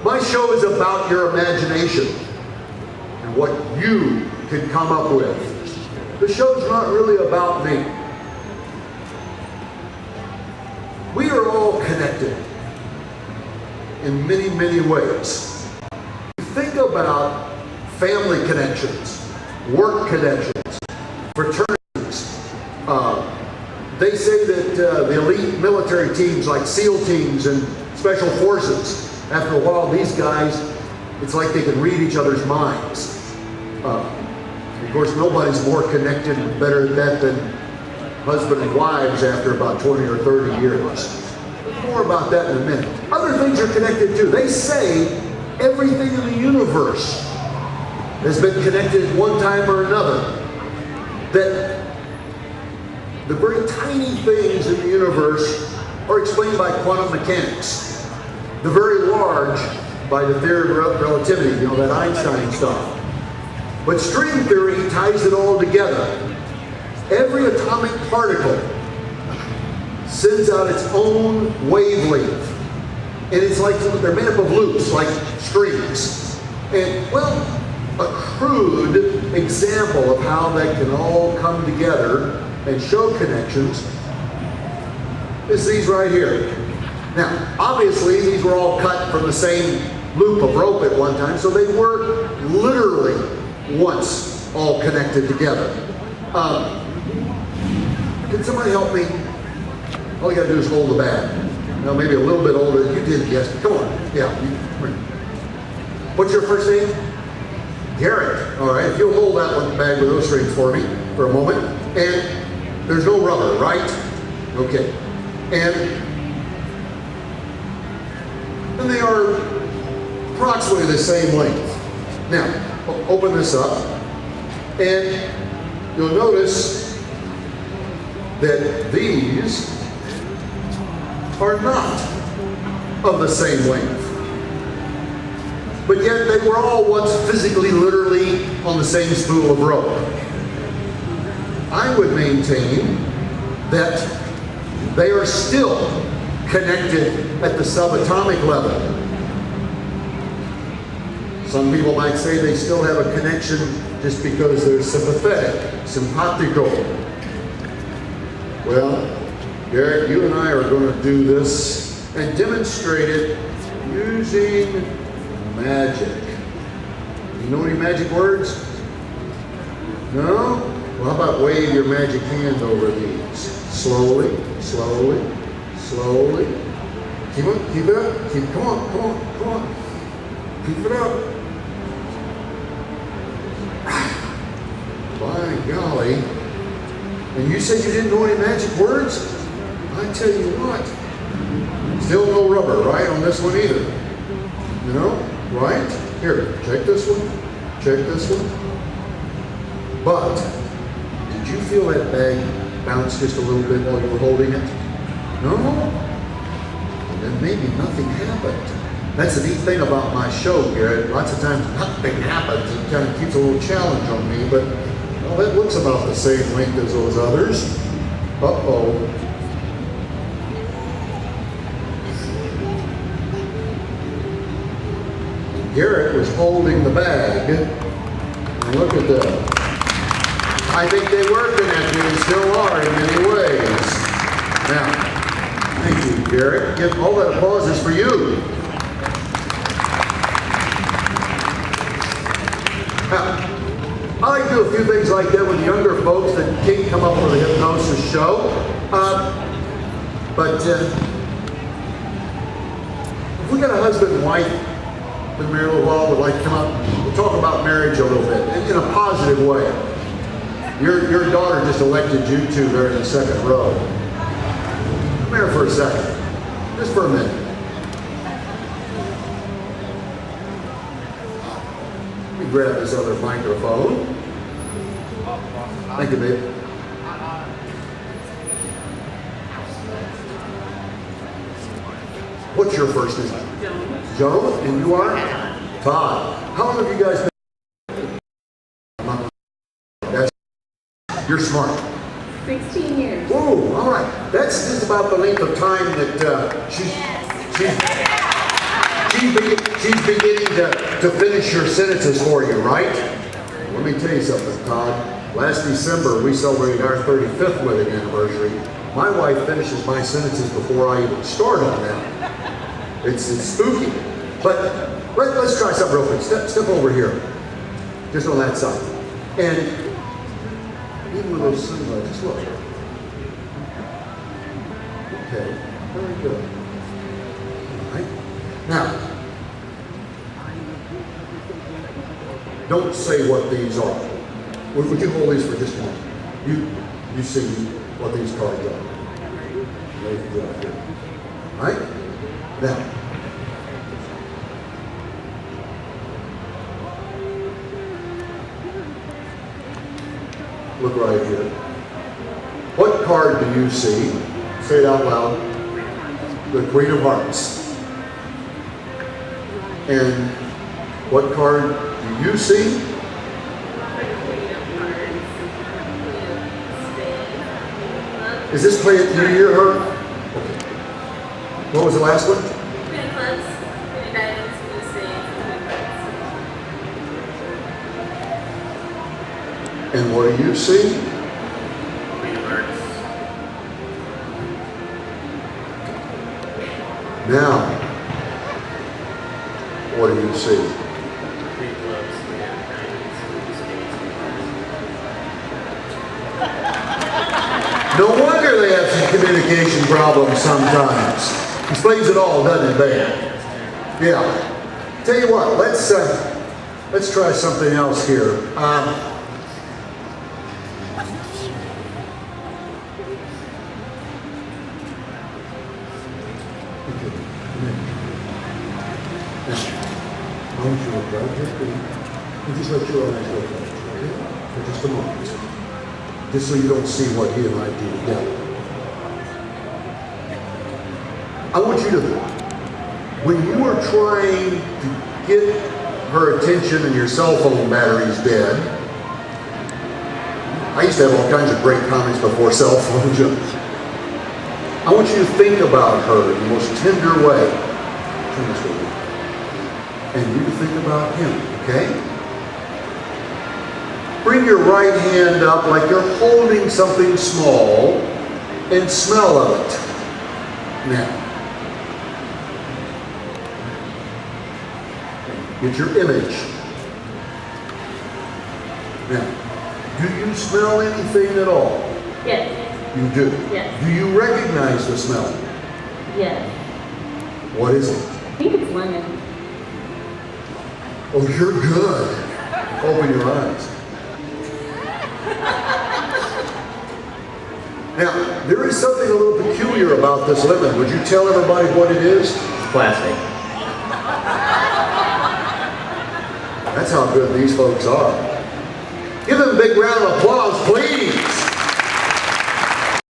My show is about your imagination and what you can come up with. The show's not really about me. We are all connected in many, many ways. Think about family connections, work connections, fraternities. They say that the elite military teams like SEAL teams and special forces, after a while these guys, it's like they can read each other's minds. Of course, nobody's more connected and better at that than husband and wives after about 20 or 30 years. More about that in a minute. Other things are connected too. They say everything in the universe has been connected at one time or another. That the very tiny things in the universe are explained by quantum mechanics. The very large by the theory of relativity, you know, that Einstein stuff. But string theory ties it all together. Every atomic particle sends out its own wavelength. And it's like, they're made up of loops, like strings. And, well, a crude example of how that can all come together and show connections is these right here. Now, obviously, these were all cut from the same loop of rope at one time, so they were literally once all connected together. Can somebody help me? All you gotta do is hold the bag. Now, maybe a little bit older. You did, yes. Come on. Yeah. What's your first name? Garrett. All right. If you'll hold that one bag with those strings for me for a moment. And there's no rubber, right? Okay. And they are approximately the same length. Now, open this up, and you'll notice that these are not of the same length. But yet they were all once physically, literally on the same spool of rope. I would maintain that they are still connected at the subatomic level. Some people might say they still have a connection just because they're sympathetic, simpatico. Well, Garrett, you and I are going to do this and demonstrate it using magic. You know any magic words? No? Well, how about wave your magic hand over these? Slowly, slowly, slowly. Keep it, keep it up. Come on, come on, come on. Keep it up. By golly. And you said you didn't know any magic words? I tell you what. Still no rubber, right, on this one either. You know, right? Here, check this one. Check this one. But, did you feel that bag bounce just a little bit while you were holding it? No? Then maybe nothing happened. That's the neat thing about my show, Garrett. Lots of times nothing happens. It kind of keeps a little challenge on me, but well, that looks about the same length as those others. Uh-oh. Garrett was holding the bag. And look at that. I think they were connected and still are in many ways. Now, thank you, Garrett. Get all that applause is for you. Now, I like to do a few things like that with younger folks that can't come up with a hypnosis show. But if we got a husband and wife, been married a little while, would like to come up, we'll talk about marriage a little bit in a positive way. Your daughter just elected you two there in the second row. Come here for a second, just for a minute. Let me grab this other microphone. Thank you, babe. What's your first name? Joan. And you are? Todd. How long have you guys been? You're smart. 16 years. Whoa, all right. That's just about the length of time that she's She's beginning to finish her sentences for you, right? Let me tell you something, Todd. Last December, we celebrated our 35th wedding anniversary. My wife finishes my sentences before I even start on them. It's spooky. But let's try something real quick. Step over here. Just on that side. And even with those sunglasses, look. Okay, very good. All right. Now, don't say what these are. Would you hold these for just a moment? You see what these cards are. All right? Now, look right here. What card do you see? Say it out loud. The Queen of Hearts. And what card do you see? Is this playing? Do you hear her? Okay. What was the last one? Queen of Clubs, Queen of Diamonds, Queen of Spades, Queen of Hearts. And what do you see? Queen of Hearts. Now, what do you see? Queen of Clubs, Queen of Diamonds, Queen of Spades, Queen of Hearts. No wonder they have some communication problems sometimes. Explains it all, doesn't it, babe? Yeah. Tell you what, let's try something else here. I want you to look right here, and just let your eyes look right, okay? For just a moment. Just so you don't see what he and I do together. I want you to, when you are trying to get her attention and your cell phone battery's dead, I used to have all kinds of great comments before cell phones. I want you to think about her in the most tender way. Turn this way. And you think about him, okay? Bring your right hand up like you're holding something small and smell of it. Now, get your image. Now, do you smell anything at all? Yes. You do? Yes. Do you recognize the smell? Yes. What is it? I think it's lemon. Oh, you're good. Open your eyes. Now, there is something a little peculiar about this lemon. Would you tell everybody what it is? Plastic. That's how good these folks are. Give them a big round of applause, please.